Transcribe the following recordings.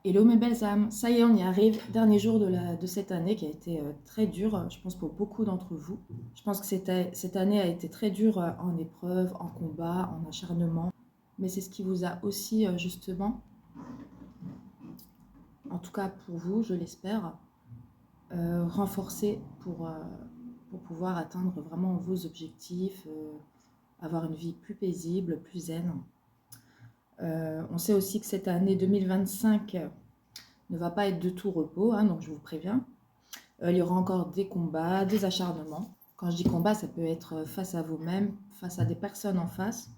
Hello mes belles âmes, ça y est, on y arrive. Dernier jour de cette année qui a été très dure, je pense pour beaucoup d'entre vous. Je pense que cette année a été très dure en épreuve, en combat, en acharnement. Mais c'est ce qui vous a aussi justement, en tout cas pour vous, je l'espère, renforcé pour pouvoir atteindre vraiment vos objectifs, avoir une vie plus paisible, plus zen. On sait aussi que cette année 2025 ne va pas être de tout repos, hein, donc je vous préviens. Il y aura encore des combats, des acharnements. Quand je dis combat, ça peut être face à vous-même, face à des personnes en face,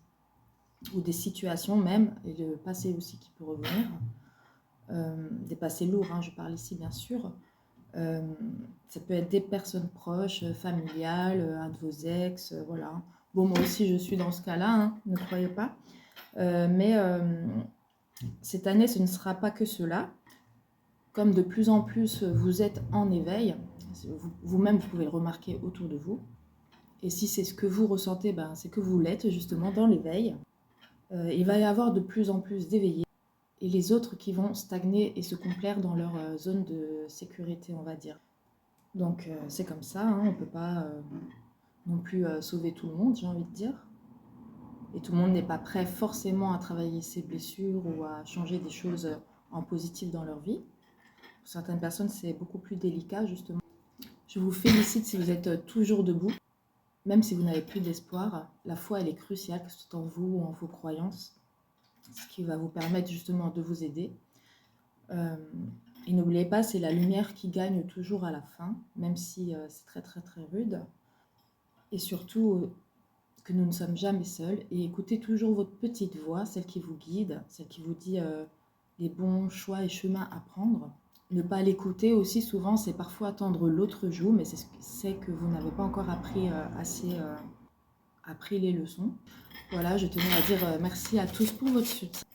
ou des situations même, et le passé aussi qui peut revenir. Des passés lourds, hein, je parle ici bien sûr. Ça peut être des personnes proches, familiales, un de vos ex, voilà. Bon, moi aussi je suis dans ce cas-là, hein, ne croyez pas. Mais cette année, ce ne sera pas que cela. Comme de plus en plus vous êtes en éveil, vous-même vous pouvez le remarquer autour de vous. Et si c'est ce que vous ressentez, ben, c'est que vous l'êtes justement dans l'éveil. Il va y avoir de plus en plus d'éveillés et les autres qui vont stagner et se complaire dans leur zone de sécurité, on va dire. Donc c'est comme ça, hein, on ne peut pas non plus sauver tout le monde, j'ai envie de dire. Et tout le monde n'est pas prêt forcément à travailler ses blessures ou à changer des choses en positif dans leur vie. Pour certaines personnes, c'est beaucoup plus délicat, justement. Je vous félicite si vous êtes toujours debout, même si vous n'avez plus d'espoir. La foi, elle est cruciale, que ce soit en vous ou en vos croyances, ce qui va vous permettre justement de vous aider. Et n'oubliez pas, c'est la lumière qui gagne toujours à la fin, même si c'est très très très rude. Et surtout, que nous ne sommes jamais seuls. Et écoutez toujours votre petite voix, celle qui vous guide, celle qui vous dit les bons choix et chemins à prendre. Ne pas l'écouter aussi souvent, c'est parfois attendre l'autre jour, mais c'est que vous n'avez pas encore appris appris les leçons. Voilà, je tenais à dire merci à tous pour votre soutien.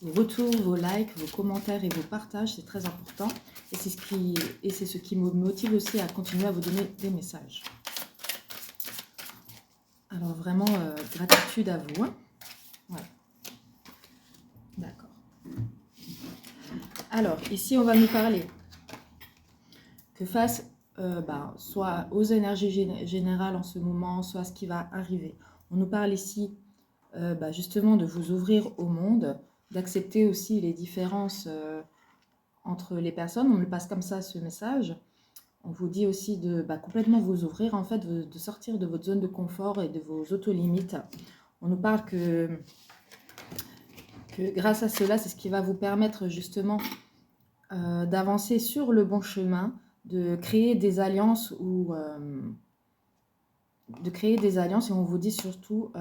Vos retours, vos likes, vos commentaires et vos partages, c'est très important. Et c'est ce qui me motive aussi à continuer à vous donner des messages. Alors vraiment, gratitude à vous. Hein. Ouais. D'accord. Alors, ici, on va nous parler que face soit aux énergies générales en ce moment, soit à ce qui va arriver. On nous parle ici justement de vous ouvrir au monde, d'accepter aussi les différences entre les personnes. On me passe comme ça ce message. On vous dit aussi de complètement vous ouvrir, en fait, de sortir de votre zone de confort et de vos auto-limites. On nous parle que grâce à cela, c'est ce qui va vous permettre justement d'avancer sur le bon chemin, de créer des alliances et on vous dit surtout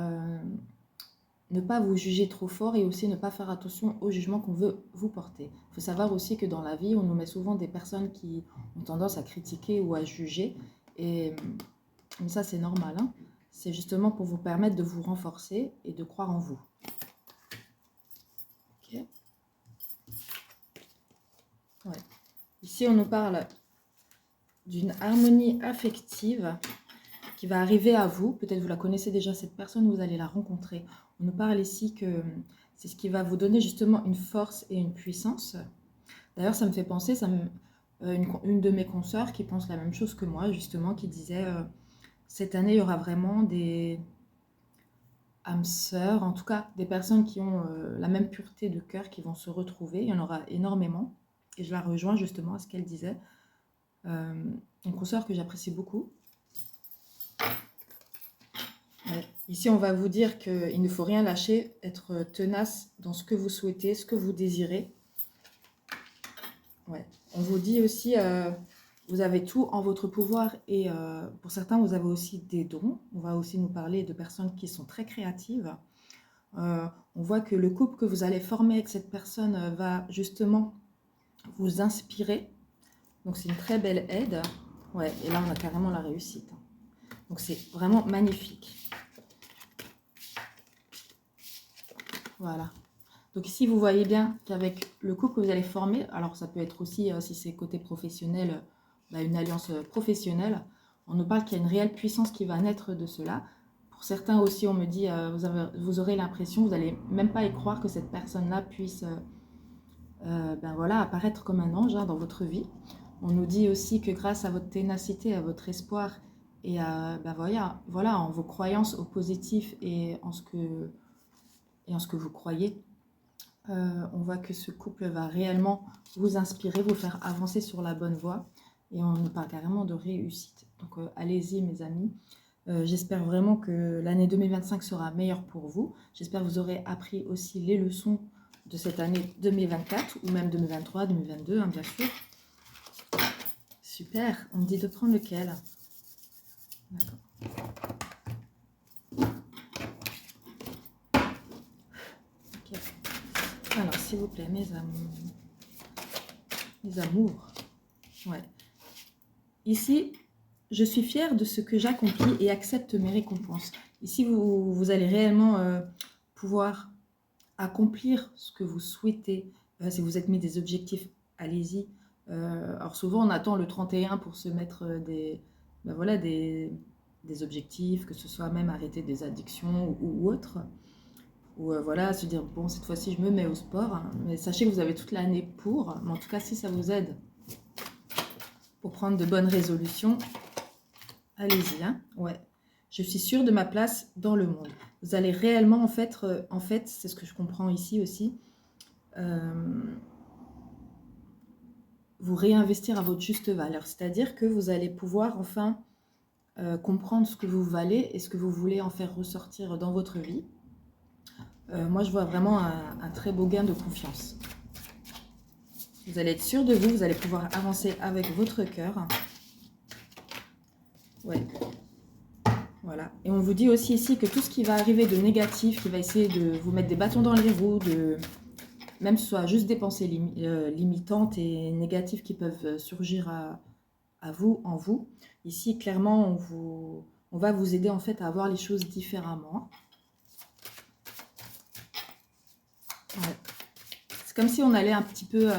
ne pas vous juger trop fort et aussi ne pas faire attention au jugement qu'on veut vous porter. Il faut savoir aussi que dans la vie, on nous met souvent des personnes qui ont tendance à critiquer ou à juger et ça c'est normal, hein. C'est justement pour vous permettre de vous renforcer et de croire en vous. Okay. Ouais. Ici, on nous parle d'une harmonie affective qui va arriver à vous. Peut-être vous la connaissez déjà, cette personne, vous allez la rencontrer. On nous parle ici que c'est ce qui va vous donner justement une force et une puissance. D'ailleurs, ça me fait penser, une de mes consoeurs qui pense la même chose que moi, justement, qui disait cette année, il y aura vraiment des âmes sœurs, en tout cas des personnes qui ont la même pureté de cœur qui vont se retrouver. Il y en aura énormément. Et je la rejoins justement à ce qu'elle disait. Une consoeur que j'apprécie beaucoup. Ouais. Ici, on va vous dire qu'il ne faut rien lâcher, être tenace dans ce que vous souhaitez, ce que vous désirez. Ouais. On vous dit aussi, vous avez tout en votre pouvoir et pour certains, vous avez aussi des dons. On va aussi nous parler de personnes qui sont très créatives. On voit que le couple que vous allez former avec cette personne va justement vous inspirer. Donc, c'est une très belle aide. Ouais, et là, on a carrément la réussite. Donc, c'est vraiment magnifique. Voilà. Donc ici, vous voyez bien qu'avec le couple que vous allez former, alors ça peut être aussi, si c'est côté professionnel, une alliance professionnelle, on nous parle qu'il y a une réelle puissance qui va naître de cela. Pour certains aussi, on me dit, vous aurez l'impression, vous n'allez même pas y croire que cette personne-là puisse ben voilà, apparaître comme un ange, hein, dans votre vie. On nous dit aussi que grâce à votre ténacité, à votre espoir et à, ben voilà, en vos croyances au positif et en ce que vous croyez, on voit que ce couple va réellement vous inspirer, vous faire avancer sur la bonne voie. Et on nous parle carrément de réussite. Donc allez-y mes amis. J'espère vraiment que l'année 2025 sera meilleure pour vous. J'espère que vous aurez appris aussi les leçons de cette année 2024 ou même 2023, 2022, hein, bien sûr. Super. On me dit de prendre lequel? D'accord. Okay. Alors, s'il vous plaît, mes amours. Les amours. Ouais. Ici, je suis fière de ce que j'accomplis et accepte mes récompenses. Ici, vous allez réellement pouvoir accomplir ce que vous souhaitez. Si vous êtes mis des objectifs, allez-y. Alors souvent, on attend le 31 pour se mettre ben voilà, des objectifs, que ce soit même arrêter des addictions ou autre. Ou voilà, se dire, bon, cette fois-ci, je me mets au sport. Hein. Mais sachez que vous avez toute l'année pour. Mais en tout cas, si ça vous aide pour prendre de bonnes résolutions, allez-y. Hein. Ouais. Je suis sûre de ma place dans le monde. Vous allez réellement, en fait c'est ce que je comprends ici aussi, vous réinvestir à votre juste valeur. C'est-à-dire que vous allez pouvoir enfin comprendre ce que vous valez et ce que vous voulez en faire ressortir dans votre vie. Moi, je vois vraiment un très beau gain de confiance. Vous allez être sûr de vous, vous allez pouvoir avancer avec votre cœur. Ouais. Voilà. Et on vous dit aussi ici que tout ce qui va arriver de négatif, qui va essayer de vous mettre des bâtons dans les roues, même ce soit juste des pensées limitantes et négatives qui peuvent surgir à vous, en vous. Ici, clairement, on va vous aider en fait à voir les choses différemment. Ouais. C'est comme si on allait un petit peu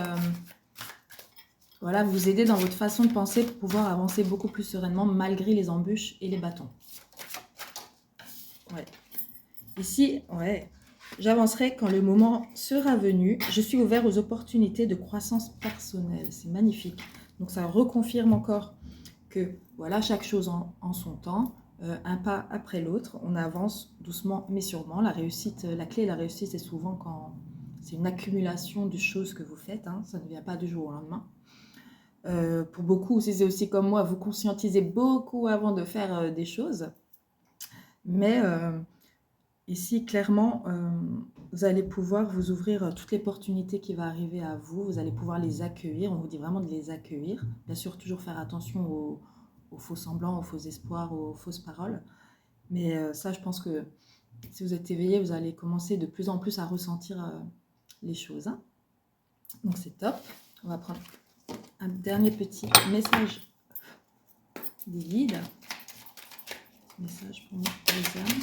voilà, vous aider dans votre façon de penser pour pouvoir avancer beaucoup plus sereinement malgré les embûches et les bâtons. Ouais. Ici, ouais, j'avancerai quand le moment sera venu. Je suis ouvert aux opportunités de croissance personnelle. C'est magnifique. Donc ça reconfirme encore que voilà, chaque chose en son temps, un pas après l'autre, on avance doucement mais sûrement. La réussite, la clé de la réussite, c'est souvent quand c'est une accumulation de choses que vous faites, hein, ça ne vient pas du jour au lendemain. Pour beaucoup, si c'est aussi comme moi, vous conscientisez beaucoup avant de faire des choses. Mais ici, clairement, vous allez pouvoir vous ouvrir toutes les opportunités qui vont arriver à vous. Vous allez pouvoir les accueillir. On vous dit vraiment de les accueillir. Bien sûr, toujours faire attention aux faux semblants, aux faux espoirs, aux fausses paroles. Mais ça, je pense que si vous êtes éveillé, vous allez commencer de plus en plus à ressentir les choses. Hein. Donc, c'est top. On va prendre un dernier petit message des guides. Message pour les âmes.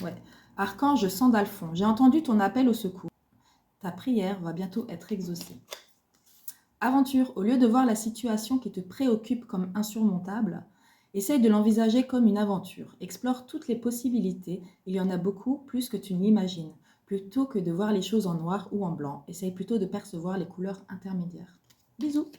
Ouais. Archange Sandalphon, j'ai entendu ton appel au secours. Ta prière va bientôt être exaucée. Aventure, au lieu de voir la situation qui te préoccupe comme insurmontable, essaye de l'envisager comme une aventure. Explore toutes les possibilités, il y en a beaucoup, plus que tu ne l'imagines. Plutôt que de voir les choses en noir ou en blanc, essaye plutôt de percevoir les couleurs intermédiaires. Bisous!